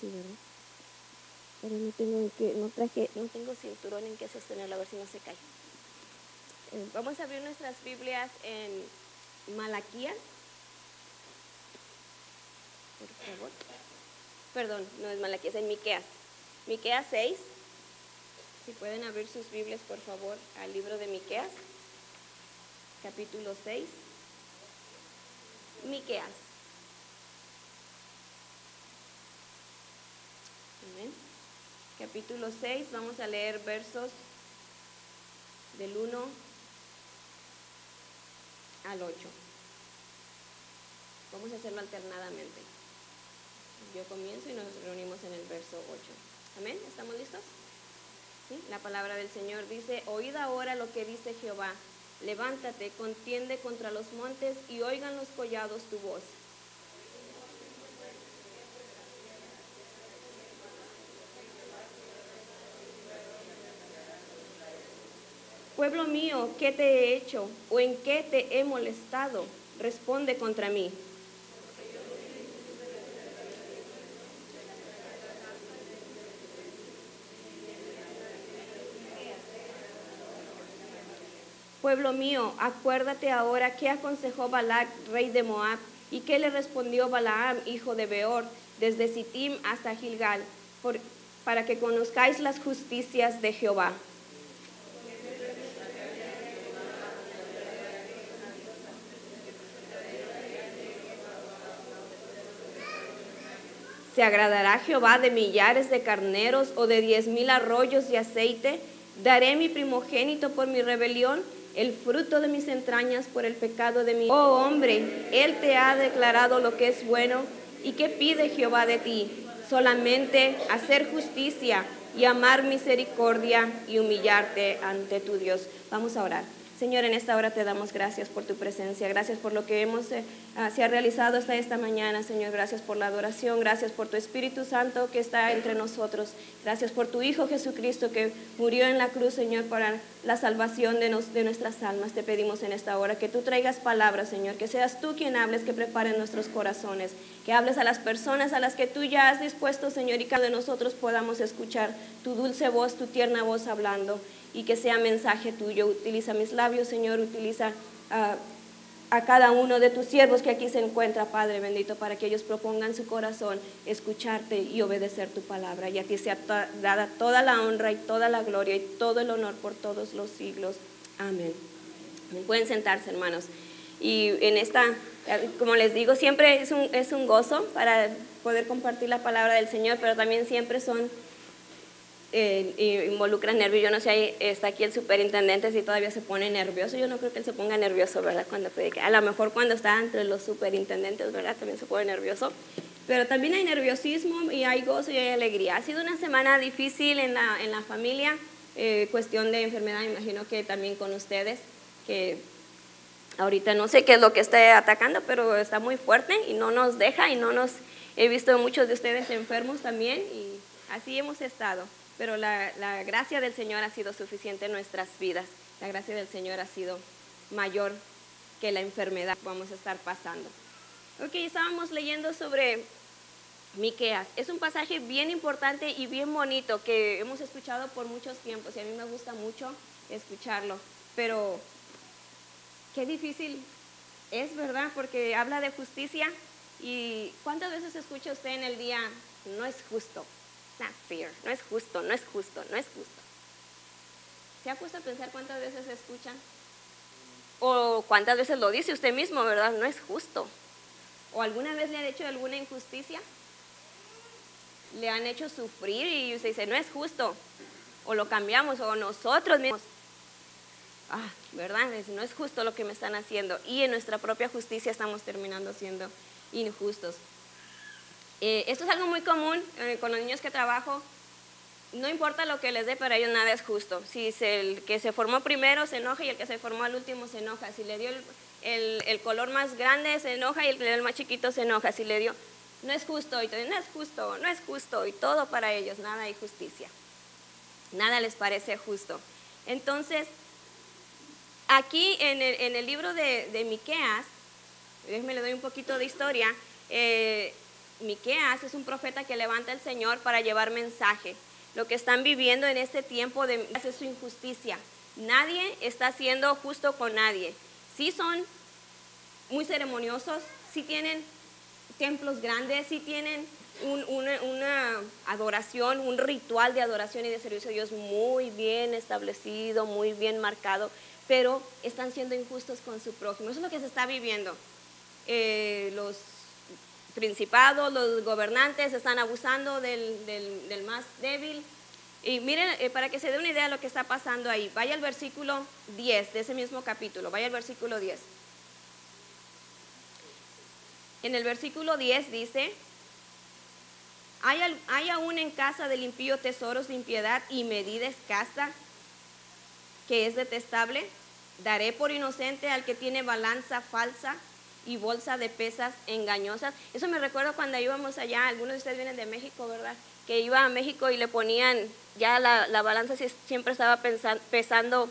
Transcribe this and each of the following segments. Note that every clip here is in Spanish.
Sí, ¿verdad? Pero no tengo cinturón en que sostenerlo, a ver si no se cae. Vamos a abrir nuestras Biblias en Malaquías. Por favor. Perdón, no es Malaquías, en Miqueas. Miqueas 6. Si pueden abrir sus Biblias, por favor, al libro de Miqueas, capítulo 6. Miqueas. Amén. Capítulo 6, vamos a leer versos del 1 al 8. Vamos a hacerlo alternadamente. Yo comienzo y nos reunimos en el verso 8. Amén, ¿estamos listos? ¿Sí? La palabra del Señor dice: oíd ahora lo que dice Jehová, levántate, contiende contra los montes y oigan los collados tu voz. Pueblo mío, ¿qué te he hecho? ¿O en qué te he molestado? Responde contra mí. Pueblo mío, acuérdate ahora qué aconsejó Balac, rey de Moab, y qué le respondió Balaam, hijo de Beor, desde Sittim hasta Gilgal, para que conozcáis las justicias de Jehová. ¿Se agradará Jehová de millares de carneros o de 10,000 arroyos de aceite? ¿Daré mi primogénito por mi rebelión, el fruto de mis entrañas por el pecado de mi... Oh hombre, él te ha declarado lo que es bueno. ¿Y qué pide Jehová de ti? Solamente hacer justicia y amar misericordia y humillarte ante tu Dios. Vamos a orar. Señor, en esta hora te damos gracias por tu presencia, gracias por lo que se ha realizado hasta esta mañana, Señor. Gracias por la adoración, gracias por tu Espíritu Santo que está entre nosotros. Gracias por tu Hijo Jesucristo que murió en la cruz, Señor, para la salvación de nuestras almas. Te pedimos en esta hora que tú traigas palabras, Señor, que seas tú quien hables, que preparen nuestros corazones, que hables a las personas a las que tú ya has dispuesto, Señor, y cada uno de nosotros podamos escuchar tu dulce voz, tu tierna voz hablando, y que sea mensaje tuyo. Utiliza mis labios, Señor, utiliza a cada uno de tus siervos que aquí se encuentra, Padre bendito, para que ellos propongan su corazón escucharte y obedecer tu palabra. Y a ti sea dada toda la honra y toda la gloria y todo el honor por todos los siglos. Amén. Pueden sentarse, hermanos. Y en esta, como les digo, siempre es un gozo para poder compartir la palabra del Señor, pero también siempre involucran nervios. Yo no sé, ahí está aquí el superintendente, si todavía se pone nervioso. Yo no creo que él se ponga nervioso, ¿verdad?, cuando predica. A lo mejor cuando está entre los superintendentes, ¿verdad?, también se pone nervioso. Pero también hay nerviosismo y hay gozo y hay alegría. Ha sido una semana difícil en la familia, cuestión de enfermedad, me imagino que también con ustedes, que ahorita no sé qué es lo que está atacando, pero está muy fuerte y no nos deja he visto muchos de ustedes enfermos también y así hemos estado. Pero la gracia del Señor ha sido suficiente en nuestras vidas. La gracia del Señor ha sido mayor que la enfermedad que vamos a estar pasando. Ok, estábamos leyendo sobre Miqueas. Es un pasaje bien importante y bien bonito que hemos escuchado por muchos tiempos y a mí me gusta mucho escucharlo. Pero qué difícil es, ¿verdad? Porque habla de justicia. ¿Y cuántas veces escucha usted en el día? No es justo. Not fair, no es justo, no es justo, no es justo. ¿Se ha puesto a pensar cuántas veces se escuchan? O cuántas veces lo dice usted mismo, ¿verdad? No es justo. ¿O alguna vez le han hecho alguna injusticia? Le han hecho sufrir y usted dice, no es justo. O lo cambiamos, o nosotros mismos. ¿Verdad? No es justo lo que me están haciendo. Y en nuestra propia justicia estamos terminando siendo injustos. Esto es algo muy común con los niños que trabajo. No importa lo que les dé, para ellos nada es justo. Si el que se formó primero se enoja y el que se formó al último se enoja. Si le dio el color más grande se enoja y el que le dio el más chiquito se enoja. Si le dio, no es justo, y todo, no es justo, no es justo, y todo para ellos, nada hay justicia. Nada les parece justo. Entonces, aquí en el libro de Miqueas, déjenme le doy un poquito de historia. Miqueas es un profeta que levanta el Señor para llevar mensaje. Lo que están viviendo en este tiempo de es su injusticia. Nadie está siendo justo con nadie. Sí son muy ceremoniosos, sí tienen templos grandes, sí tienen una adoración, un ritual de adoración y de servicio a Dios muy bien establecido, muy bien marcado, pero están siendo injustos con su prójimo. Eso es lo que se está viviendo. Los principados, los gobernantes están abusando del más débil. Y miren, para que se dé una idea de lo que está pasando ahí, vaya al versículo 10 de ese mismo capítulo, vaya al versículo 10. En el versículo 10 dice: hay aún en casa del impío tesoros de impiedad y medida escasa que es detestable. Daré por inocente al que tiene balanza falsa y bolsa de pesas engañosas. Eso me recuerdo cuando íbamos allá, algunos de ustedes vienen de México, ¿verdad? Que iba a México y le ponían, ya la balanza siempre estaba pesando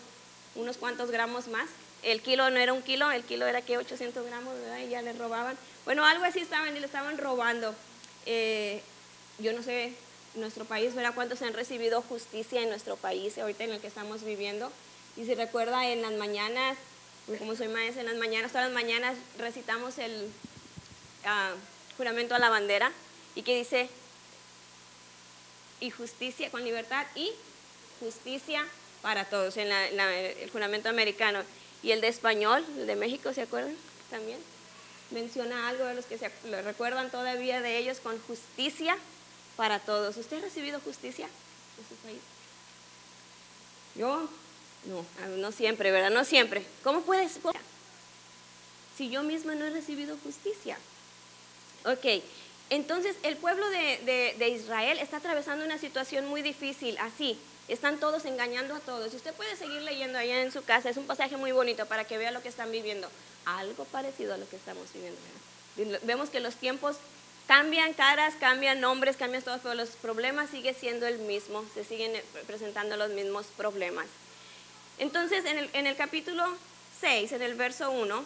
unos cuantos gramos más. El kilo no era un kilo, el kilo era que 800 gramos, ¿verdad? Y ya le robaban. Bueno, algo así estaban y le estaban robando. Yo no sé, en nuestro país, ¿verdad? ¿Cuántos han recibido justicia en nuestro país ahorita en el que estamos viviendo? Y si recuerda, en las mañanas, como soy maestra, en las mañanas, todas las mañanas recitamos el juramento a la bandera, y que dice: y justicia con libertad y justicia para todos, en el juramento americano. Y el de español, el de México, ¿se acuerdan? También menciona algo de los que lo recuerdan todavía de ellos, con justicia para todos. ¿Usted ha recibido justicia en su país? Yo no siempre, ¿verdad? No siempre. ¿Cómo puede ser? Si yo misma no he recibido justicia. Ok, entonces el pueblo de Israel está atravesando una situación muy difícil, así. Están todos engañando a todos. Y usted puede seguir leyendo allá en su casa, es un pasaje muy bonito para que vea lo que están viviendo. Algo parecido a lo que estamos viviendo, ¿verdad? Vemos que los tiempos cambian caras, cambian nombres, cambian todo, pero los problemas siguen siendo el mismo, se siguen presentando los mismos problemas. Entonces, en el capítulo 6, en el verso 1,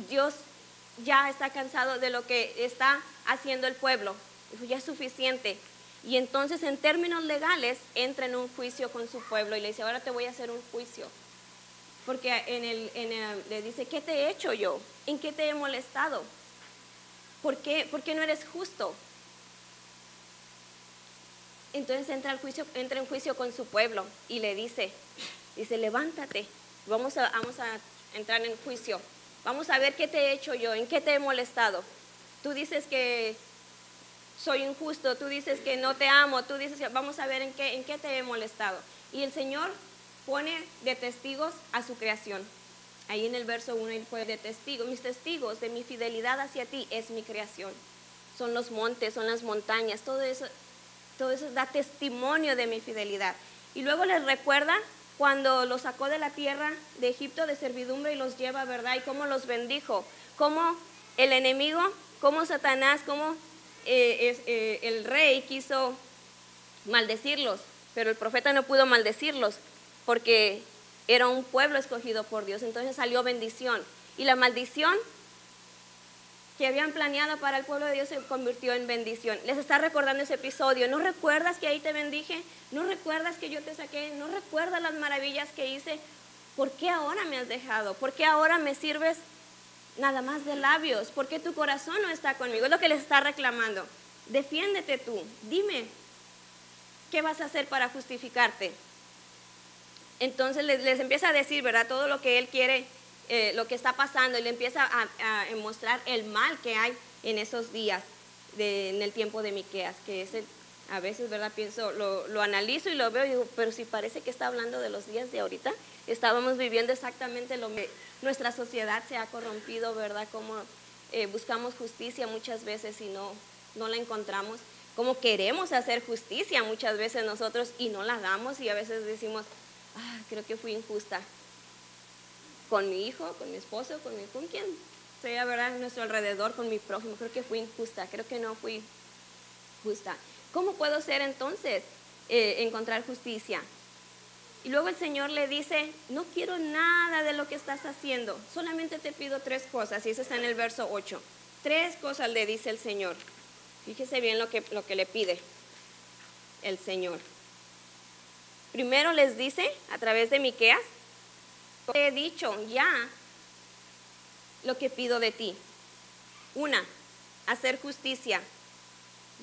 Dios ya está cansado de lo que está haciendo el pueblo. Dijo: ya es suficiente. Y entonces, en términos legales, entra en un juicio con su pueblo y le dice: ahora te voy a hacer un juicio. Porque le dice: ¿qué te he hecho yo? ¿En qué te he molestado? ¿Por qué no eres justo? Entonces entra en juicio con su pueblo y le dice: levántate, vamos a entrar en juicio. Vamos a ver qué te he hecho yo, en qué te he molestado. Tú dices que soy injusto, tú dices que no te amo, tú dices que vamos a ver en qué te he molestado. Y el Señor pone de testigos a su creación. Ahí en el verso 1 él fue de testigos. Mis testigos de mi fidelidad hacia ti es mi creación. Son los montes, son las montañas, todo eso da testimonio de mi fidelidad. Y luego les recuerda cuando los sacó de la tierra de Egipto de servidumbre y los lleva, ¿verdad? Y cómo los bendijo, cómo el enemigo, cómo Satanás, cómo el rey quiso maldecirlos, pero el profeta no pudo maldecirlos porque era un pueblo escogido por Dios. Entonces salió bendición, y la maldición que habían planeado para el pueblo de Dios se convirtió en bendición. Les está recordando ese episodio. ¿No recuerdas que ahí te bendije? ¿No recuerdas que yo te saqué? ¿No recuerdas las maravillas que hice? ¿Por qué ahora me has dejado? ¿Por qué ahora me sirves nada más de labios? ¿Por qué tu corazón no está conmigo? Es lo que les está reclamando. Defiéndete tú. Dime, ¿qué vas a hacer para justificarte? Entonces les empieza a decir, ¿verdad? Todo lo que él quiere, lo que está pasando, y le empieza a mostrar el mal que hay en esos días, en el tiempo de Miqueas, que es a veces, ¿verdad? Pienso, lo analizo y lo veo y digo: pero si parece que está hablando de los días de ahorita. Estábamos viviendo exactamente lo que nuestra sociedad se ha corrompido, ¿verdad? Como buscamos justicia muchas veces y no la encontramos. Como queremos hacer justicia muchas veces nosotros y no la damos, y a veces decimos: creo que fui injusta con mi hijo, con mi esposo, con quien sea, ¿verdad? A nuestro alrededor, con mi prójimo. Creo que fui injusta, creo que no fui justa. ¿Cómo puedo ser entonces encontrar justicia? Y luego el Señor le dice: no quiero nada de lo que estás haciendo, solamente te pido 3 cosas, y eso está en el verso 8. Tres cosas le dice el Señor. Fíjese bien lo que le pide el Señor. Primero les dice a través de Miqueas: te he dicho ya lo que pido de ti. 1, hacer justicia.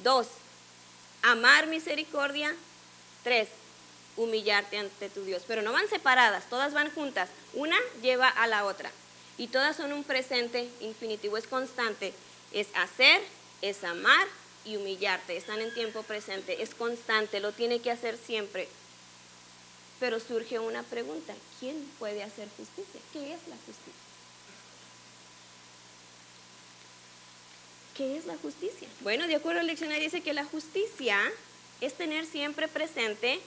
2, amar misericordia. 3, humillarte ante tu Dios. Pero no van separadas, todas van juntas. Una lleva a la otra. Y todas son un presente infinitivo, es constante. Es hacer, es amar y humillarte. Están en tiempo presente, es constante, lo tiene que hacer siempre. Pero surge una pregunta: ¿quién puede hacer justicia? ¿Qué es la justicia? ¿Qué es la justicia? Bueno, de acuerdo al diccionario dice que la justicia es tener siempre presente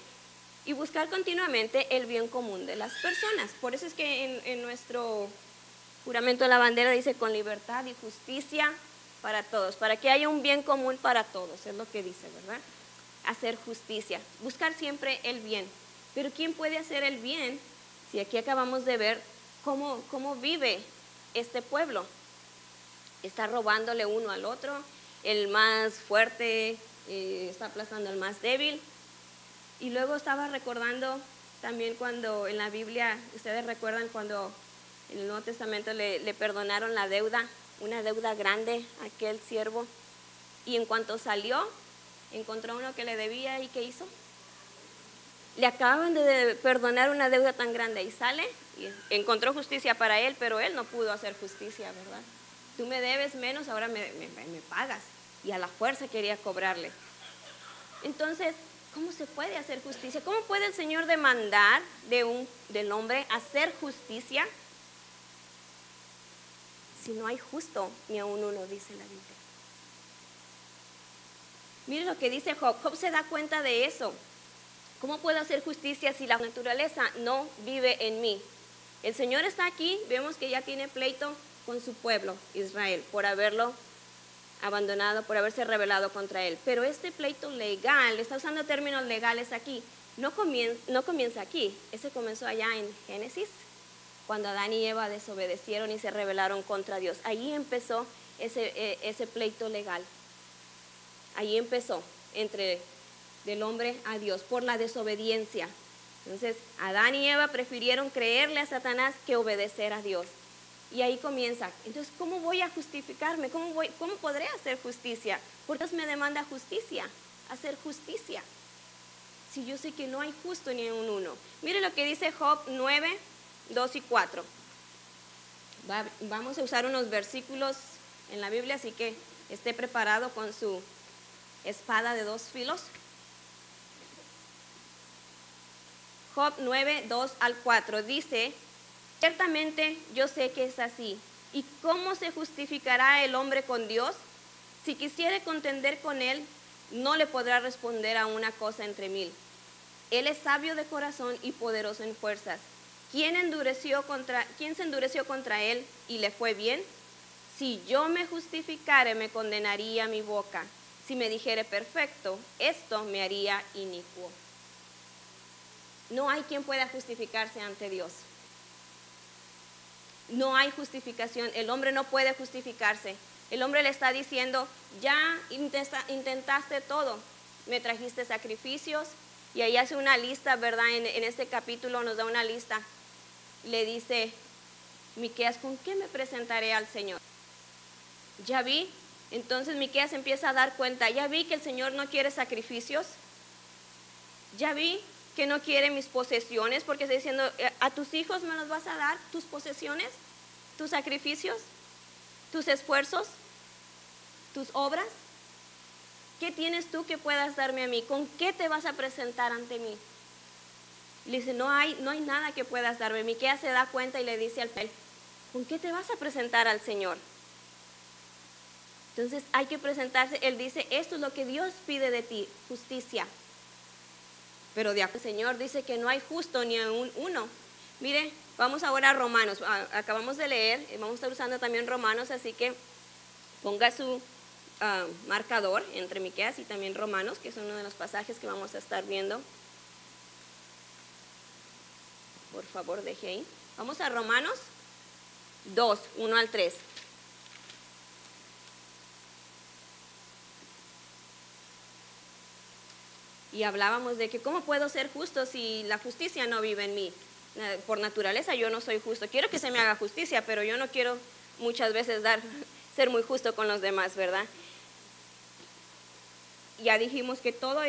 y buscar continuamente el bien común de las personas. Por eso es que en nuestro juramento de la bandera dice: con libertad y justicia para todos, para que haya un bien común para todos, es lo que dice, ¿verdad? Hacer justicia, buscar siempre el bien. Pero ¿quién puede hacer el bien si aquí acabamos de ver cómo vive este pueblo? Está robándole uno al otro, el más fuerte está aplastando al más débil. Y luego estaba recordando también cuando en la Biblia, ustedes recuerdan cuando en el Nuevo Testamento le perdonaron la deuda, una deuda grande a aquel siervo, y en cuanto salió, encontró uno que le debía, ¿y qué hizo? Le acaban de perdonar una deuda tan grande, y sale y encontró justicia para él, pero él no pudo hacer justicia, ¿verdad? Tú me debes menos, ahora me pagas. Y a la fuerza quería cobrarle. Entonces, ¿cómo se puede hacer justicia? ¿Cómo puede el Señor demandar del hombre hacer justicia si no hay justo ni aun uno, dice la Biblia? Mire lo que dice Job. Job se da cuenta de eso. ¿Cómo puedo hacer justicia si la naturaleza no vive en mí? El Señor está aquí, vemos que ya tiene pleito con su pueblo, Israel, por haberlo abandonado, por haberse rebelado contra él. Pero este pleito legal, está usando términos legales aquí, no comienza aquí. Ese comenzó allá en Génesis, cuando Adán y Eva desobedecieron y se rebelaron contra Dios. Ahí empezó ese pleito legal. Ahí empezó entre del hombre a Dios por la desobediencia. Entonces Adán y Eva prefirieron creerle a Satanás que obedecer a Dios. Y ahí comienza. Entonces, ¿cómo voy a justificarme? ¿Cómo podré hacer justicia? Porque Dios me demanda justicia, hacer justicia, si yo sé que no hay justo ni un uno. Mire lo que dice Job 9, 2 y 4. Vamos a usar unos versículos en la Biblia, así que esté preparado con su espada de dos filos. Job 9, 2 al 4 dice: ciertamente yo sé que es así. ¿Y cómo se justificará el hombre con Dios? Si quisiere contender con él, no le podrá responder a una cosa entre mil. Él es sabio de corazón y poderoso en fuerzas. ¿Quién se endureció contra él y le fue bien? Si yo me justificare, me condenaría mi boca. Si me dijere perfecto, esto me haría inicuo. No hay quien pueda justificarse ante Dios. No hay justificación, el hombre no puede justificarse. El hombre le está diciendo: ya intentaste todo, me trajiste sacrificios, y ahí hace una lista, ¿verdad? En este capítulo nos da una lista. Le dice Miqueas: ¿con qué me presentaré al Señor? Ya vi, entonces Miqueas empieza a dar cuenta: ya vi que el Señor no quiere sacrificios, ya vi que no quiere mis posesiones, porque está diciendo: a tus hijos me los vas a dar, tus posesiones, tus sacrificios, tus esfuerzos, tus obras. ¿Qué tienes tú que puedas darme a mí? ¿Con qué te vas a presentar ante mí? Le dice: no hay nada que puedas darme. Miqueas se da cuenta y le dice al Señor: ¿con qué te vas a presentar al Señor? Entonces hay que presentarse. Él dice: esto es lo que Dios pide de ti, justicia. Pero el Señor dice que no hay justo ni uno. Mire, vamos ahora a Romanos. Acabamos de leer, vamos a estar usando también Romanos, así que ponga su marcador entre Miqueas y también Romanos, que es uno de los pasajes que vamos a estar viendo. Por favor, deje ahí. Vamos a Romanos 2, 1 al 3. Y hablábamos de que cómo puedo ser justo si la justicia no vive en mí. Por naturaleza yo no soy justo. Quiero que se me haga justicia, pero yo no quiero muchas veces ser muy justo con los demás, ¿verdad? Ya dijimos que todo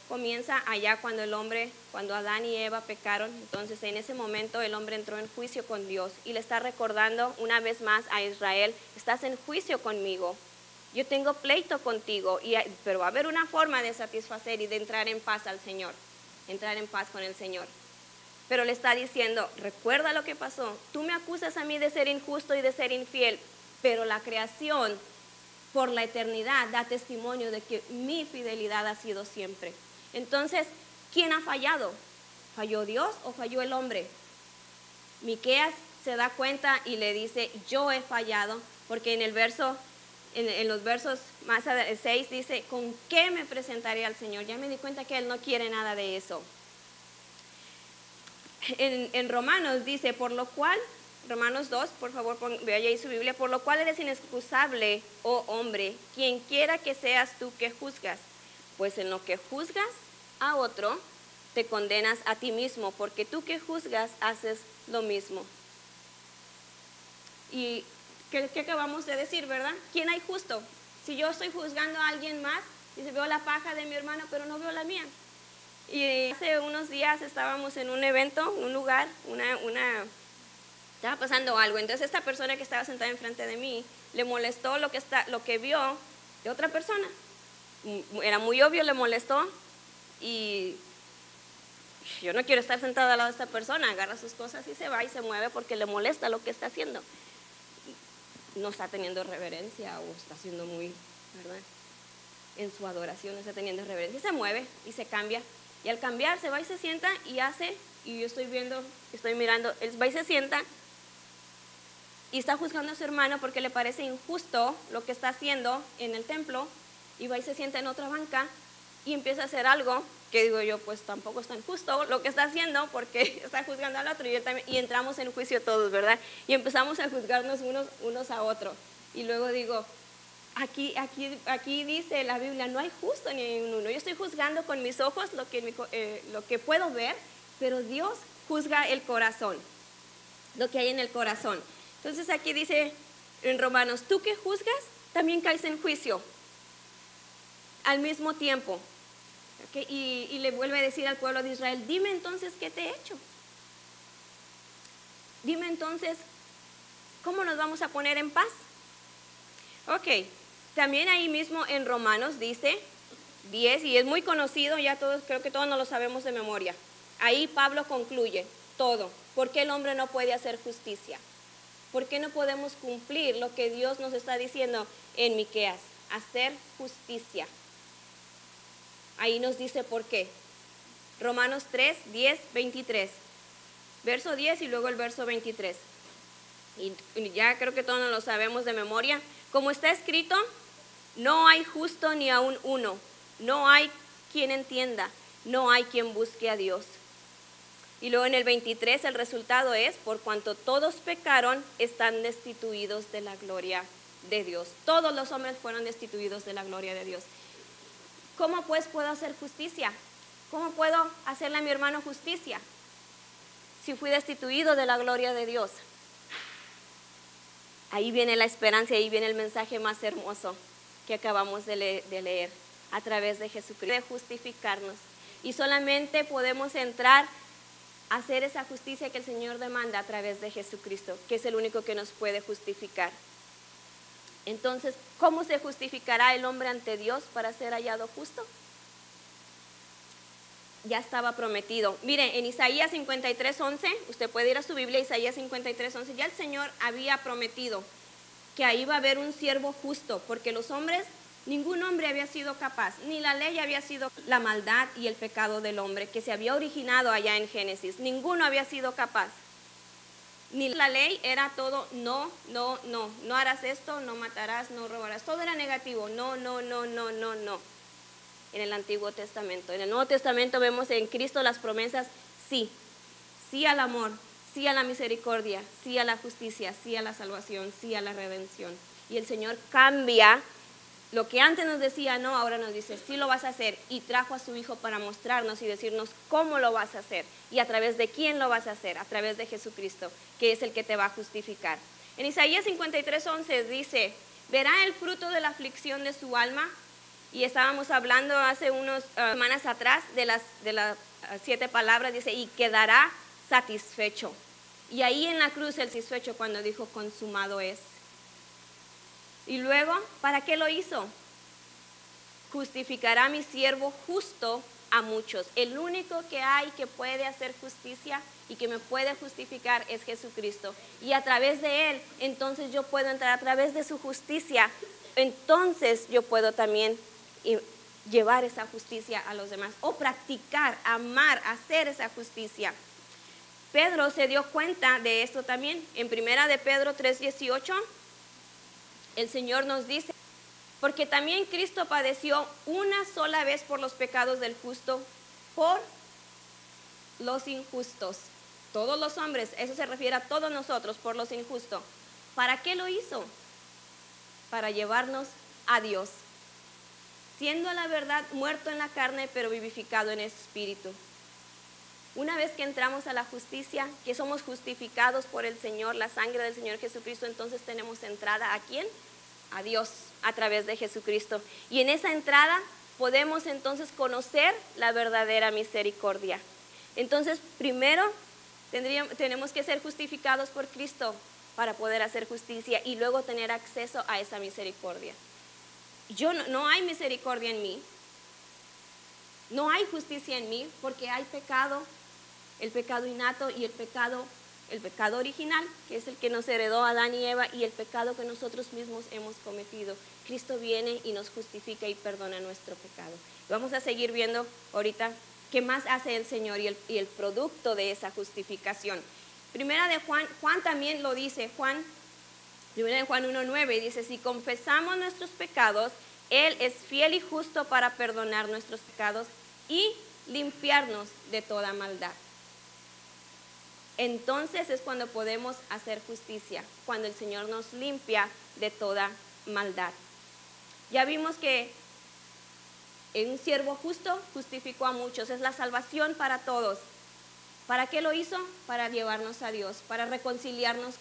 comienza allá cuando Adán y Eva pecaron. Entonces en ese momento el hombre entró en juicio con Dios y le está recordando una vez más a Israel: estás en juicio conmigo, yo tengo pleito contigo, pero va a haber una forma de satisfacer y de entrar en paz al Señor, entrar en paz con el Señor. Pero le está diciendo: recuerda lo que pasó, tú me acusas a mí de ser injusto y de ser infiel, pero la creación por la eternidad da testimonio de que mi fidelidad ha sido siempre. Entonces, ¿quién ha fallado? ¿Falló Dios o falló el hombre? Miqueas se da cuenta y le dice: yo he fallado, porque en los versos más 6 dice: ¿con qué me presentaré al Señor? Ya me di cuenta que Él no quiere nada de eso. En Romanos dice, por lo cual, Romanos 2, por favor, vea ahí su Biblia: por lo cual eres inexcusable, oh hombre, quien quiera que seas tú que juzgas, pues en lo que juzgas a otro, te condenas a ti mismo, porque tú que juzgas haces lo mismo. ¿Y qué acabamos de decir, verdad? ¿Quién hay justo? Si yo estoy juzgando a alguien más, dice: veo la paja de mi hermano, pero no veo la mía. Y hace unos días estábamos en un evento, un lugar, estaba pasando algo. Entonces esta persona que estaba sentada enfrente de mí le molestó lo que vio de otra persona. Era muy obvio, le molestó, y yo no quiero estar sentada al lado de esta persona. Agarra sus cosas y se va y se mueve porque le molesta lo que está haciendo. No está teniendo reverencia, o está siendo muy, ¿verdad?, en su adoración no está teniendo reverencia, y se mueve y se cambia. Y al cambiar se va y se sienta y yo estoy mirando, él va y se sienta y está juzgando a su hermano porque le parece injusto lo que está haciendo en el templo, y va y se sienta en otra banca y empieza a hacer algo que digo yo: pues tampoco es tan justo lo que está haciendo, porque está juzgando al otro, y yo también, y entramos en juicio todos, ¿verdad? Y empezamos a juzgarnos unos a otros. Y luego digo: Aquí dice la Biblia: no hay justo ni hay uno. Yo estoy juzgando con mis ojos lo que puedo ver, pero Dios juzga el corazón, lo que hay en el corazón. Entonces aquí dice en Romanos: tú que juzgas también caes en juicio al mismo tiempo. ¿Okay? Y le vuelve a decir al pueblo de Israel: dime entonces qué te he hecho. Dime entonces cómo nos vamos a poner en paz. Ok. También ahí mismo en Romanos dice 10, y es muy conocido, ya todos, creo que todos nos lo sabemos de memoria. Ahí Pablo concluye todo. ¿Por qué el hombre no puede hacer justicia? ¿Por qué no podemos cumplir lo que Dios nos está diciendo en Miqueas? Hacer justicia. Ahí nos dice por qué. Romanos 3, 10, 23. Verso 10 y luego el verso 23. Y ya creo que todos nos lo sabemos de memoria. Como está escrito: no hay justo ni aun uno, no hay quien entienda, no hay quien busque a Dios. Y luego en el 23 el resultado es: por cuanto todos pecaron, están destituidos de la gloria de Dios. Todos los hombres fueron destituidos de la gloria de Dios. ¿Cómo pues puedo hacer justicia? ¿Cómo puedo hacerle a mi hermano justicia si fui destituido de la gloria de Dios? Ahí viene la esperanza, ahí viene el mensaje más hermoso que acabamos de leer a través de Jesucristo, de justificarnos. Y solamente podemos entrar a hacer esa justicia que el Señor demanda a través de Jesucristo, que es el único que nos puede justificar. Entonces, ¿cómo se justificará el hombre ante Dios para ser hallado justo? Ya estaba prometido. Mire, en Isaías 53:11, usted puede ir a su Biblia, Isaías 53:11, ya el Señor había prometido que ahí va a haber un siervo justo, porque los hombres, ningún hombre había sido capaz, ni la ley había sido la maldad y el pecado del hombre que se había originado allá en Génesis, ninguno había sido capaz. Ni la ley era todo no harás esto, no matarás, no robarás, todo era negativo, no. En el Antiguo Testamento. En el Nuevo Testamento vemos en Cristo las promesas: sí al amor, sí a la misericordia, sí a la justicia, sí a la salvación, sí a la redención. Y el Señor cambia Lo que antes nos decía no, ahora nos dice sí lo vas a hacer, y trajo a su Hijo para mostrarnos y decirnos cómo lo vas a hacer y a través de quién lo vas a hacer, a través de Jesucristo, que es el que te va a justificar. En Isaías 53:11 dice, verá el fruto de la aflicción de su alma, y estábamos hablando hace unas semanas atrás de las 7 palabras, dice, y quedará satisfecho. Y ahí en la cruz el satisfecho cuando dijo consumado es. Y luego, ¿para qué lo hizo? Justificará mi siervo justo a muchos. El único que hay que puede hacer justicia y que me puede justificar es Jesucristo. Y a través de Él, entonces yo puedo entrar, a través de su justicia, entonces yo puedo también llevar esa justicia a los demás, o practicar, amar, hacer esa justicia. Pedro se dio cuenta de esto también. En primera de Pedro 3:18, el Señor nos dice, porque también Cristo padeció una sola vez por los pecados del justo, por los injustos. Todos los hombres, eso se refiere a todos nosotros, por los injustos. ¿Para qué lo hizo? Para llevarnos a Dios, siendo a la verdad muerto en la carne, pero vivificado en espíritu. Una vez que entramos a la justicia, que somos justificados por el Señor, la sangre del Señor Jesucristo, entonces tenemos entrada ¿a quién? A Dios, a través de Jesucristo. Y en esa entrada podemos entonces conocer la verdadera misericordia. Entonces, primero tenemos que ser justificados por Cristo para poder hacer justicia y luego tener acceso a esa misericordia. No hay misericordia en mí, no hay justicia en mí, porque hay pecado, el pecado innato y el pecado original, que es el que nos heredó Adán y Eva, y el pecado que nosotros mismos hemos cometido. Cristo viene y nos justifica y perdona nuestro pecado. Vamos a seguir viendo ahorita qué más hace el Señor y el producto de esa justificación. Primera de Juan también lo dice, Primera de Juan 1:9 dice, si confesamos nuestros pecados, Él es fiel y justo para perdonar nuestros pecados y limpiarnos de toda maldad. Entonces es cuando podemos hacer justicia, cuando el Señor nos limpia de toda maldad. Ya vimos que un siervo justo justificó a muchos, es la salvación para todos. ¿Para qué lo hizo? Para llevarnos a Dios, para reconciliarnos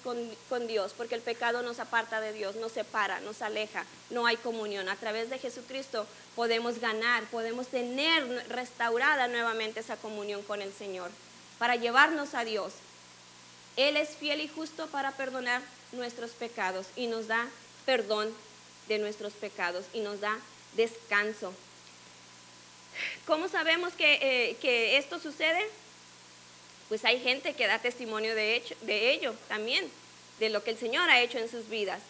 con Dios, porque el pecado nos aparta de Dios, nos separa, nos aleja, no hay comunión. A través de Jesucristo podemos ganar, podemos tener restaurada nuevamente esa comunión con el Señor, para llevarnos a Dios. Él es fiel y justo para perdonar nuestros pecados y nos da perdón de nuestros pecados y nos da descanso. ¿Cómo sabemos que esto sucede? Pues hay gente que da testimonio de ello también, de lo que el Señor ha hecho en sus vidas.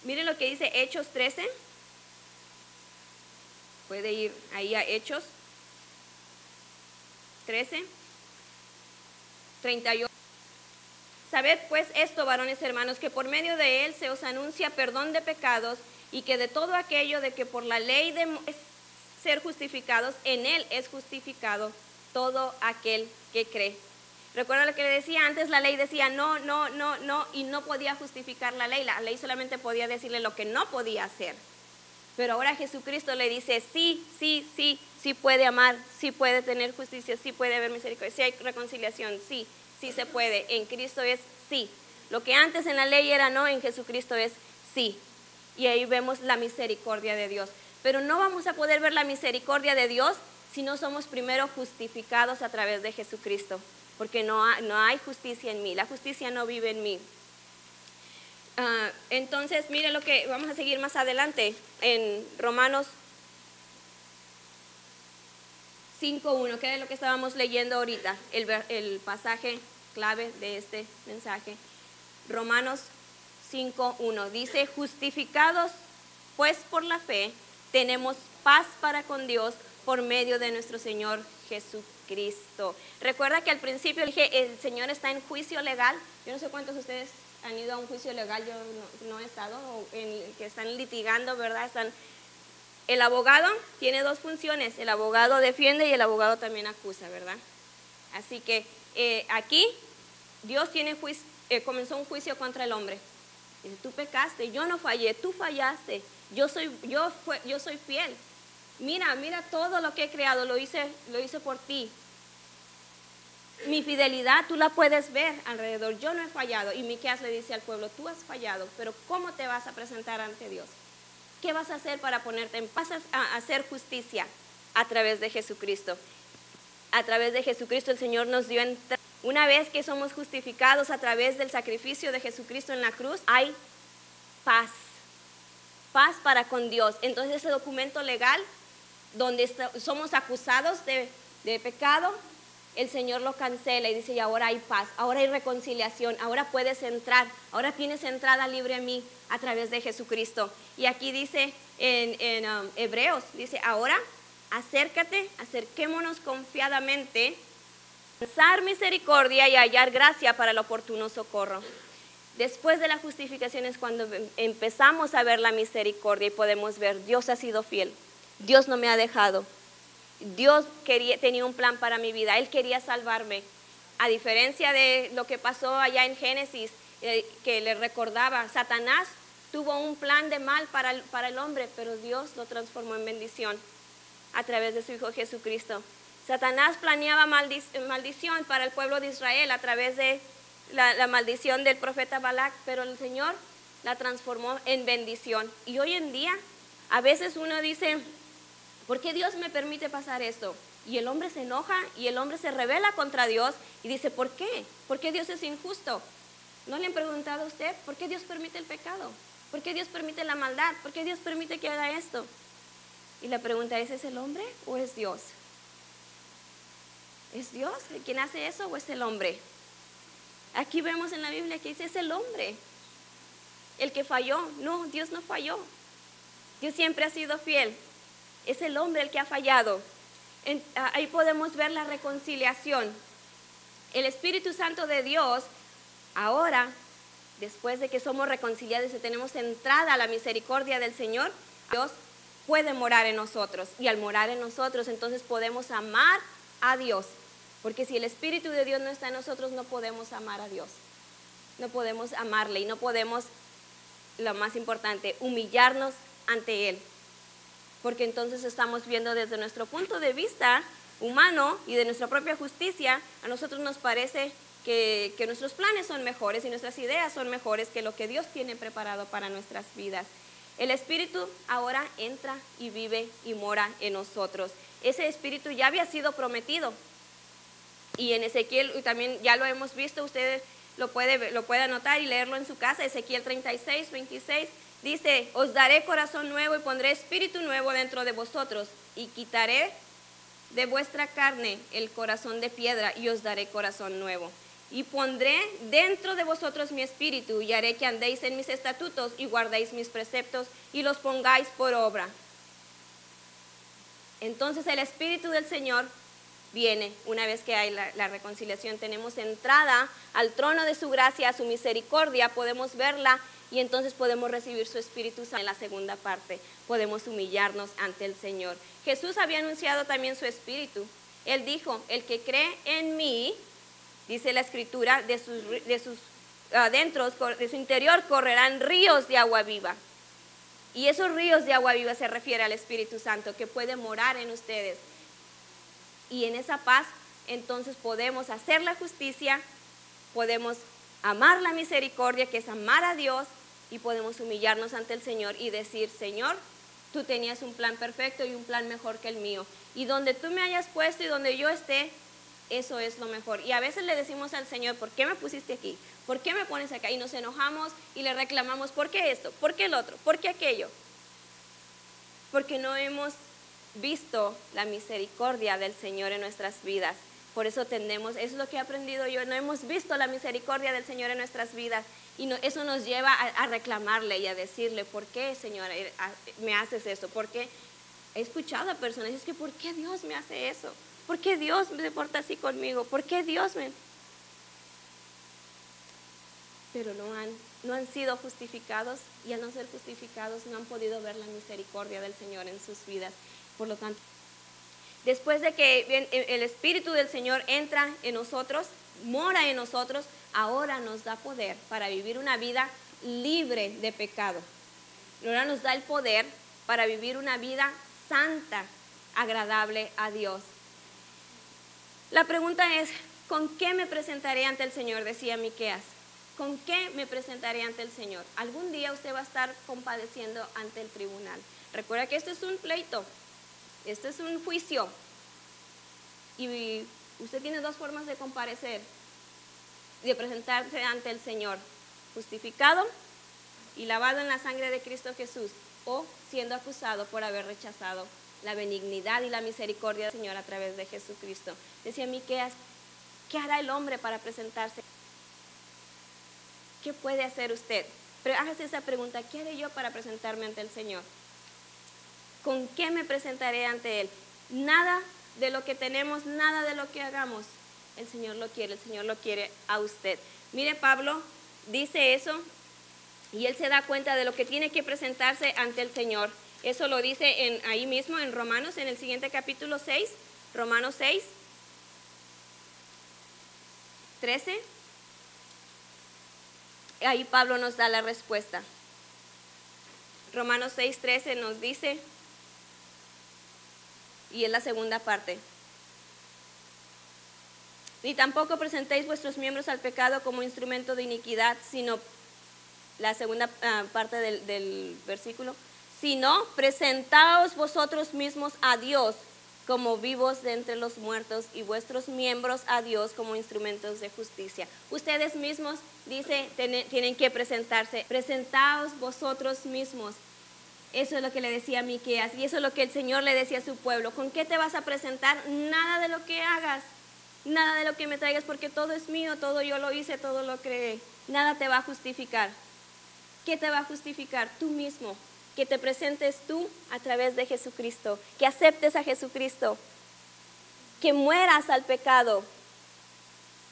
Miren lo que dice Hechos 13. Puede ir ahí a Hechos 13, 38. Sabed pues esto, varones hermanos, que por medio de él se os anuncia perdón de pecados, y que de todo aquello de que por la ley de ser justificados, en él es justificado todo aquel que cree. Recuerda lo que le decía antes, la ley decía no, y no podía justificar la ley solamente podía decirle lo que no podía hacer. Pero ahora Jesucristo le dice sí puede amar, sí puede tener justicia, sí puede haber misericordia, sí hay reconciliación, sí se puede. En Cristo es sí. Lo que antes en la ley era no, en Jesucristo es sí. Y ahí vemos la misericordia de Dios. Pero no vamos a poder ver la misericordia de Dios si no somos primero justificados a través de Jesucristo, porque no hay justicia en mí, la justicia no vive en mí. Entonces, mire lo que vamos a seguir más adelante en Romanos 5:1, que es lo que estábamos leyendo ahorita, el pasaje clave de este mensaje. Romanos 5:1 dice, justificados pues por la fe, tenemos paz para con Dios por medio de nuestro Señor Jesucristo. Recuerda que al principio dije, el Señor está en juicio legal. Yo no sé cuántos de ustedes han ido a un juicio legal, yo no he estado, que están litigando, ¿verdad? El abogado tiene dos funciones, el abogado defiende y el abogado también acusa, ¿verdad? Así que aquí Dios comenzó un juicio contra el hombre. Dice, tú pecaste, yo no fallé, tú fallaste, yo soy fiel. Mira todo lo que he creado, lo hice por ti. Mi fidelidad tú la puedes ver alrededor, yo no he fallado. Y Miqueas le dice al pueblo, tú has fallado, pero ¿cómo te vas a presentar ante Dios? ¿Qué vas a hacer para ponerte en paz? A hacer justicia a través de Jesucristo. A través de Jesucristo el Señor nos dio entrada. Una vez que somos justificados a través del sacrificio de Jesucristo en la cruz, hay paz. Paz para con Dios. Entonces ese documento legal donde somos acusados de pecado, el Señor lo cancela y dice, y ahora hay paz, ahora hay reconciliación, ahora puedes entrar, ahora tienes entrada libre a mí a través de Jesucristo. Y aquí dice en Hebreos, dice, ahora acércate, acerquémonos confiadamente, alcanzar misericordia y hallar gracia para el oportuno socorro. Después de la justificación es cuando empezamos a ver la misericordia y podemos ver, Dios ha sido fiel, Dios no me ha dejado. Dios tenía un plan para mi vida, Él quería salvarme. A diferencia de lo que pasó allá en Génesis, que le recordaba, Satanás tuvo un plan de mal para el hombre, pero Dios lo transformó en bendición a través de su Hijo Jesucristo. Satanás planeaba maldición para el pueblo de Israel a través de la maldición del profeta Balac, pero el Señor la transformó en bendición. Y hoy en día, a veces uno dice, ¿por qué Dios me permite pasar esto? Y el hombre se enoja y el hombre se rebela contra Dios y dice, ¿por qué? ¿Por qué Dios es injusto? ¿No le han preguntado a usted por qué Dios permite el pecado? ¿Por qué Dios permite la maldad? ¿Por qué Dios permite que haga esto? Y la pregunta ¿es el hombre o es Dios? ¿Es Dios quien hace eso o es el hombre? Aquí vemos en la Biblia que dice, es el hombre el que falló. No, Dios no falló. Dios siempre ha sido fiel. Es el hombre el que ha fallado. Ahí podemos ver la reconciliación. El Espíritu Santo de Dios, ahora, después de que somos reconciliados y tenemos entrada a la misericordia del Señor, Dios puede morar en nosotros. Y al morar en nosotros, entonces podemos amar a Dios. Porque si el Espíritu de Dios no está en nosotros, no podemos amar a Dios. No podemos amarle y no podemos, lo más importante, humillarnos ante Él. Porque entonces estamos viendo desde nuestro punto de vista humano y de nuestra propia justicia, a nosotros nos parece que nuestros planes son mejores y nuestras ideas son mejores que lo que Dios tiene preparado para nuestras vidas. El Espíritu ahora entra y vive y mora en nosotros. Ese Espíritu ya había sido prometido. Y en Ezequiel también ya lo hemos visto, usted lo puede anotar y leerlo en su casa. Ezequiel 36, 26 dice, os daré corazón nuevo y pondré espíritu nuevo dentro de vosotros y quitaré de vuestra carne el corazón de piedra y os daré corazón nuevo. Y pondré dentro de vosotros mi espíritu y haré que andéis en mis estatutos y guardéis mis preceptos y los pongáis por obra. Entonces el Espíritu del Señor viene una vez que hay la reconciliación. Tenemos entrada al trono de su gracia, a su misericordia, podemos verla y entonces podemos recibir su Espíritu Santo. En la segunda parte podemos humillarnos ante el Señor. Jesús había anunciado también su Espíritu. Él dijo, el que cree en mí, dice la Escritura, de sus adentros, de su interior correrán ríos de agua viva. Y esos ríos de agua viva se refiere al Espíritu Santo que puede morar en ustedes. Y en esa paz entonces podemos hacer la justicia, podemos amar la misericordia, que es amar a Dios, y podemos humillarnos ante el Señor y decir, Señor, tú tenías un plan perfecto y un plan mejor que el mío. Y donde tú me hayas puesto y donde yo esté, eso es lo mejor. Y a veces le decimos al Señor, ¿por qué me pusiste aquí? ¿Por qué me pones acá? Y nos enojamos y le reclamamos, ¿por qué esto? ¿Por qué el otro? ¿Por qué aquello? Porque no hemos visto la misericordia del Señor en nuestras vidas. Por eso tendemos, eso es lo que he aprendido yo, no hemos visto la misericordia del Señor en nuestras vidas y eso nos lleva a reclamarle y a decirle, ¿por qué, Señor, me haces eso? Porque he escuchado a personas, es que ¿por qué Dios me hace eso? ¿Por qué Dios se porta así conmigo? ¿Por qué Dios me...? Pero no han sido justificados y al no ser justificados no han podido ver la misericordia del Señor en sus vidas. Por lo tanto, después de que el Espíritu del Señor entra en nosotros, mora en nosotros, ahora nos da poder para vivir una vida libre de pecado. Ahora nos da el poder para vivir una vida santa, agradable a Dios. La pregunta es, ¿con qué me presentaré ante el Señor? Decía Miqueas. ¿Con qué me presentaré ante el Señor? Algún día usted va a estar compadeciendo ante el tribunal. Recuerda que esto es un pleito, esto es un juicio. Y usted tiene dos formas de comparecer, de presentarse ante el Señor: justificado y lavado en la sangre de Cristo Jesús, o siendo acusado por haber rechazado la benignidad y la misericordia del Señor a través de Jesucristo. Decía Miqueas, ¿qué hará el hombre para presentarse? ¿Qué puede hacer usted? Pero hágase esa pregunta, ¿qué haré yo para presentarme ante el Señor? ¿Con qué me presentaré ante Él? Nada de lo que tenemos, nada de lo que hagamos, el Señor lo quiere a usted. Mire, Pablo dice eso y él se da cuenta de lo que tiene que presentarse ante el Señor. Eso lo dice ahí mismo en Romanos, en el siguiente capítulo 6, Romanos 6, 13. Ahí Pablo nos da la respuesta. Romanos 6, 13 nos dice, y es la segunda parte: ni tampoco presentéis vuestros miembros al pecado como instrumento de iniquidad, sino, la segunda parte del versículo, sino presentaos vosotros mismos a Dios como vivos de entre los muertos, y vuestros miembros a Dios como instrumentos de justicia. Ustedes mismos, dice, tienen que presentarse. Presentaos vosotros mismos. Eso es lo que le decía a Miqueas, y eso es lo que el Señor le decía a su pueblo. ¿Con qué te vas a presentar? Nada de lo que hagas, nada de lo que me traigas, porque todo es mío, todo yo lo hice, todo lo creé. Nada te va a justificar. ¿Qué te va a justificar? Tú mismo. Que te presentes tú a través de Jesucristo, que aceptes a Jesucristo, que mueras al pecado.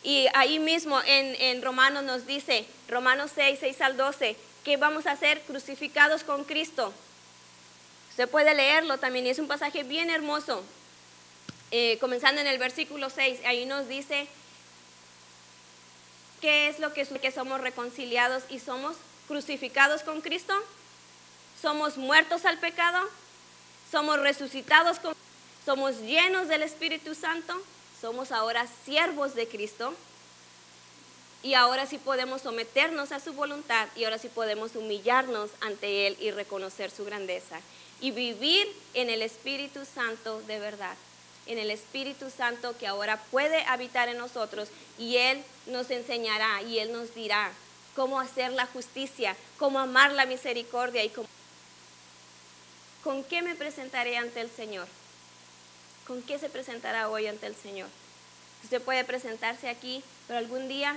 Y ahí mismo en Romanos nos dice, Romanos 6, 6 al 12, que vamos a ser crucificados con Cristo. Usted puede leerlo también, y es un pasaje bien hermoso. Comenzando en el versículo 6, ahí nos dice qué es lo que somos reconciliados y somos crucificados con Cristo. Somos muertos al pecado, somos resucitados, somos llenos del Espíritu Santo, somos ahora siervos de Cristo, y ahora sí podemos someternos a su voluntad, y ahora sí podemos humillarnos ante Él y reconocer su grandeza y vivir en el Espíritu Santo de verdad, en el Espíritu Santo que ahora puede habitar en nosotros, y Él nos enseñará y Él nos dirá cómo hacer la justicia, cómo amar la misericordia y cómo... ¿Con qué me presentaré ante el Señor? ¿Con qué se presentará hoy ante el Señor? Usted puede presentarse aquí, pero algún día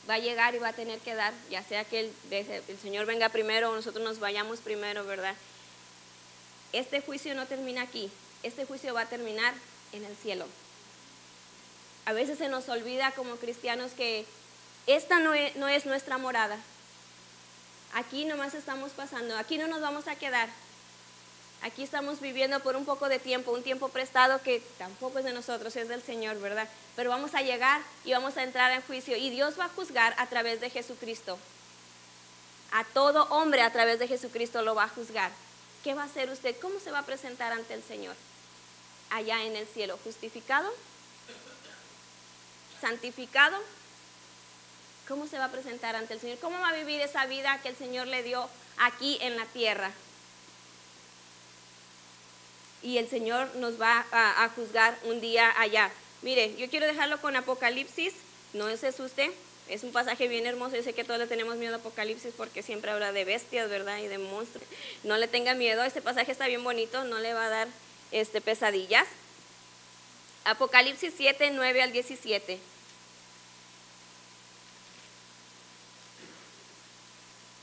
va a llegar y va a tener que dar, ya sea que el Señor venga primero o nosotros nos vayamos primero, ¿verdad? Este juicio no termina aquí, este juicio va a terminar en el cielo. A veces se nos olvida como cristianos que esta no es nuestra morada. Aquí nomás estamos pasando, aquí no nos vamos a quedar. Aquí estamos viviendo por un poco de tiempo, un tiempo prestado que tampoco es de nosotros, es del Señor, ¿verdad? Pero vamos a llegar y vamos a entrar en juicio, y Dios va a juzgar a través de Jesucristo. A todo hombre a través de Jesucristo lo va a juzgar. ¿Qué va a hacer usted? ¿Cómo se va a presentar ante el Señor? Allá en el cielo, justificado, santificado. ¿Cómo se va a presentar ante el Señor? ¿Cómo va a vivir esa vida que el Señor le dio aquí en la tierra? Y el Señor nos va a juzgar un día allá. Mire, yo quiero dejarlo con Apocalipsis, no se asuste, es un pasaje bien hermoso. Yo sé que todos le tenemos miedo a Apocalipsis porque siempre habla de bestias, ¿verdad? Y de monstruos. No le tenga miedo, este pasaje está bien bonito, no le va a dar pesadillas. Apocalipsis 7, 9 al 17.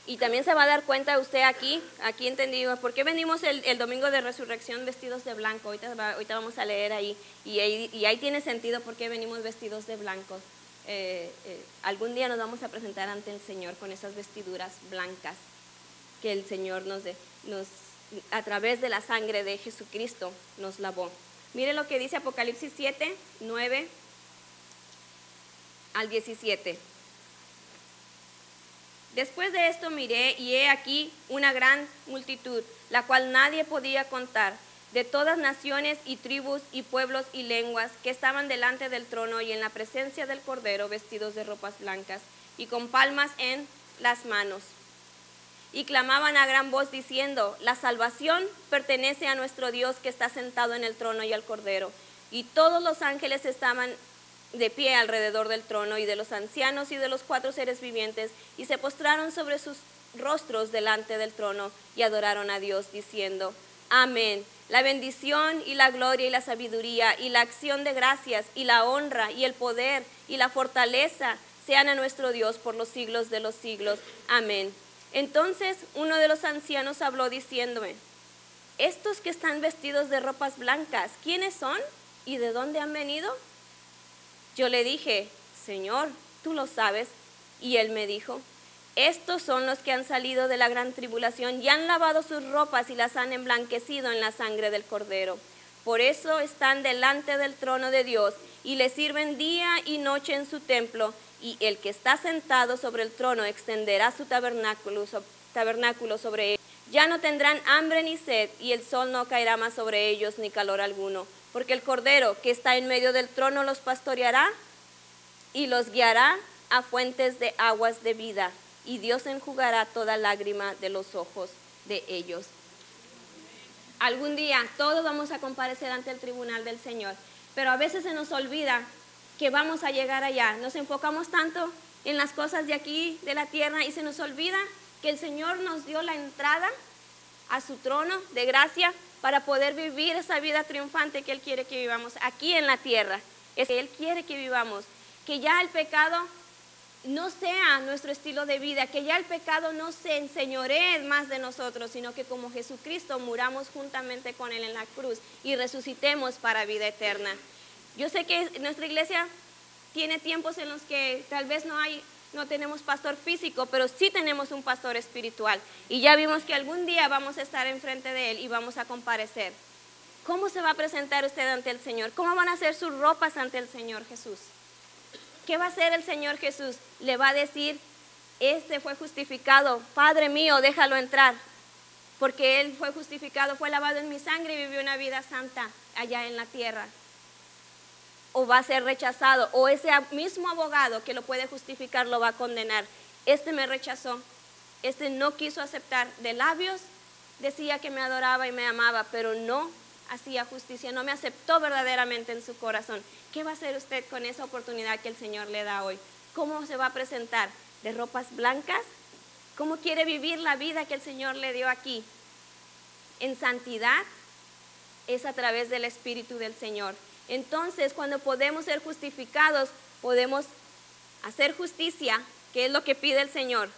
Y también se va a dar cuenta usted aquí entendido, ¿por qué venimos el domingo de resurrección vestidos de blanco? Ahorita vamos a leer ahí, y ahí tiene sentido por qué venimos vestidos de blanco. Algún día nos vamos a presentar ante el Señor con esas vestiduras blancas que el Señor a través de la sangre de Jesucristo nos lavó. Mire lo que dice Apocalipsis 7, 9 al 17. Después de esto miré, y he aquí una gran multitud, la cual nadie podía contar, de todas naciones y tribus y pueblos y lenguas, que estaban delante del trono y en la presencia del Cordero, vestidos de ropas blancas y con palmas en las manos. Y clamaban a gran voz diciendo: la salvación pertenece a nuestro Dios, que está sentado en el trono, y al Cordero. Y todos los ángeles estaban de pie alrededor del trono y de los ancianos y de los 4 seres vivientes, y se postraron sobre sus rostros delante del trono y adoraron a Dios, diciendo: amén. La bendición y la gloria y la sabiduría y la acción de gracias y la honra y el poder y la fortaleza sean a nuestro Dios por los siglos de los siglos. Amén. Entonces uno de los ancianos habló diciéndome: estos que están vestidos de ropas blancas, ¿quiénes son y de dónde han venido? Yo le dije: Señor, tú lo sabes. Y él me dijo: estos son los que han salido de la gran tribulación y han lavado sus ropas y las han emblanquecido en la sangre del Cordero. Por eso están delante del trono de Dios y le sirven día y noche en su templo, y el que está sentado sobre el trono extenderá su tabernáculo sobre ellos. Ya no tendrán hambre ni sed, y el sol no caerá más sobre ellos ni calor alguno, porque el Cordero que está en medio del trono los pastoreará y los guiará a fuentes de aguas de vida, y Dios enjugará toda lágrima de los ojos de ellos. Algún día todos vamos a comparecer ante el tribunal del Señor, pero a veces se nos olvida que vamos a llegar allá. Nos enfocamos tanto en las cosas de aquí, de la tierra, y se nos olvida que el Señor nos dio la entrada a su trono de gracia para poder vivir esa vida triunfante que Él quiere que vivamos aquí en la tierra. Es que Él quiere que vivamos, que ya el pecado no sea nuestro estilo de vida, que ya el pecado no se enseñoree más de nosotros, sino que como Jesucristo muramos juntamente con Él en la cruz y resucitemos para vida eterna. Yo sé que nuestra iglesia tiene tiempos en los que tal vez no tenemos pastor físico, pero sí tenemos un pastor espiritual. Y ya vimos que algún día vamos a estar enfrente de Él y vamos a comparecer. ¿Cómo se va a presentar usted ante el Señor? ¿Cómo van a ser sus ropas ante el Señor Jesús? ¿Qué va a hacer el Señor Jesús? Le va a decir: este fue justificado, Padre mío, déjalo entrar, porque Él fue justificado, fue lavado en mi sangre y vivió una vida santa allá en la tierra. O va a ser rechazado, o ese mismo abogado que lo puede justificar lo va a condenar. Este me rechazó, este no quiso aceptar. De labios decía que me adoraba y me amaba, pero no hacía justicia, no me aceptó verdaderamente en su corazón. ¿Qué va a hacer usted con esa oportunidad que el Señor le da hoy? ¿Cómo se va a presentar? ¿De ropas blancas? ¿Cómo quiere vivir la vida que el Señor le dio aquí? En santidad es a través del Espíritu del Señor. Entonces, cuando podemos ser justificados, podemos hacer justicia, que es lo que pide el Señor.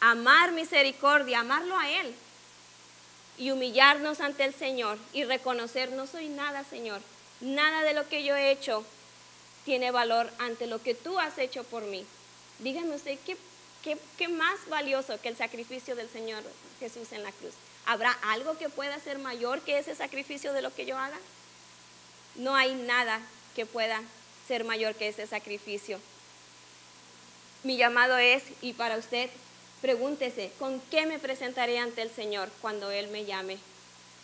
Amar misericordia, amarlo a Él. Y humillarnos ante el Señor y reconocer: no soy nada, Señor. Nada de lo que yo he hecho tiene valor ante lo que tú has hecho por mí. Dígame usted, ¿qué más valioso que el sacrificio del Señor Jesús en la cruz? ¿Habrá algo que pueda ser mayor que ese sacrificio de lo que yo haga? No hay nada que pueda ser mayor que ese sacrificio. Mi llamado es, y para usted, pregúntese: ¿con qué me presentaré ante el Señor cuando Él me llame?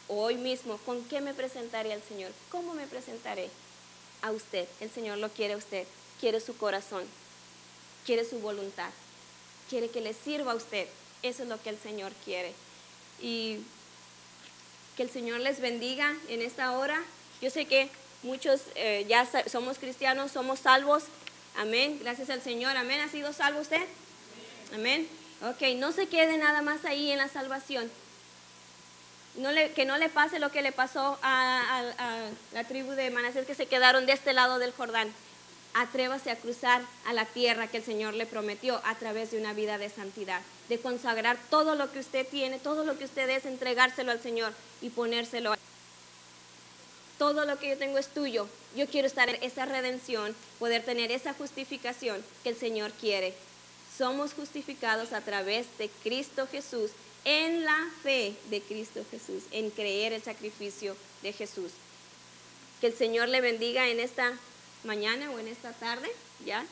Hoy mismo, ¿con qué me presentaré al Señor? ¿Cómo me presentaré a usted? El Señor lo quiere a usted, quiere su corazón, quiere su voluntad, quiere que le sirva a usted. Eso es lo que el Señor quiere. Y que el Señor les bendiga en esta hora. Yo sé que muchos ya somos cristianos, somos salvos. Amén, gracias al Señor. Amén, ¿ha sido salvo usted? Amén. Ok, no se quede nada más ahí en la salvación. Que no le pase lo que le pasó a la tribu de Manasés, que se quedaron de este lado del Jordán. Atrévase a cruzar a la tierra que el Señor le prometió a través de una vida de santidad, de consagrar todo lo que usted tiene, todo lo que usted es, entregárselo al Señor y ponérselo. Todo lo que yo tengo es tuyo. Yo quiero estar en esa redención, poder tener esa justificación que el Señor quiere. Somos justificados a través de Cristo Jesús, en la fe de Cristo Jesús, en creer el sacrificio de Jesús. Que el Señor le bendiga en esta mañana o en esta tarde, ¿ya?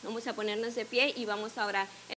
Vamos a ponernos de pie y vamos a orar.